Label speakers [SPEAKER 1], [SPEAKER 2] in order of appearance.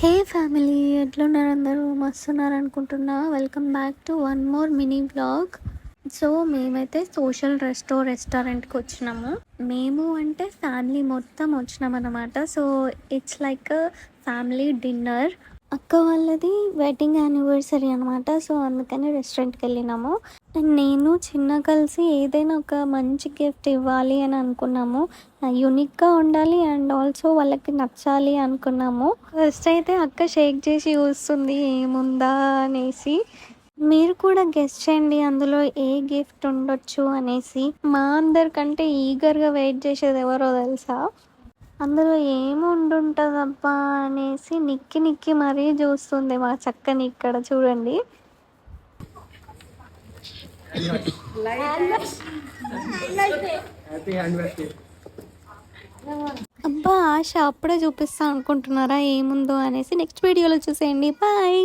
[SPEAKER 1] హే family, ఎట్లున్నారు అందరూ? మస్తున్నారు అనుకుంటున్నా. Welcome back to one more mini blog. So మేమైతే సోషల్ రెస్టారెంట్కి వచ్చినాము. మేము అంటే ఫ్యామిలీ మొత్తం వచ్చినాం అనమాట. So it's like family dinner. అక్క వాళ్ళది వెడ్డింగ్ యానివర్సరీ అనమాట. సో అందుకని రెస్టారెంట్కి వెళ్ళినాము. అండ్ నేను చిన్న కలిసి ఏదైనా ఒక మంచి గిఫ్ట్ ఇవ్వాలి అని అనుకున్నాము. యూనిక్గా ఉండాలి అండ్ ఆల్సో వాళ్ళకి నచ్చాలి అనుకున్నాము. ఫస్ట్ అయితే అక్క షేక్ చేసి చూస్తుంది ఏముందా అనేసి. మీరు కూడా గెస్ట్ చేయండి అందులో ఏ గిఫ్ట్ ఉండొచ్చు అనేసి. మా అందరికంటే ఈగర్గా వెయిట్ చేసేది ఎవరో తెలుసా? అందులో ఏముండుంటుందబ్బా అనేసి నిక్కి నిక్కి మరీ చూస్తుంది మా చక్కని. ఇక్కడ చూడండి. అబ్బా ఆశ అప్పుడే చూపిస్తా అనుకుంటున్నారా ఏముందో అనేసి? నెక్స్ట్ వీడియోలో చూసేయండి. బాయ్.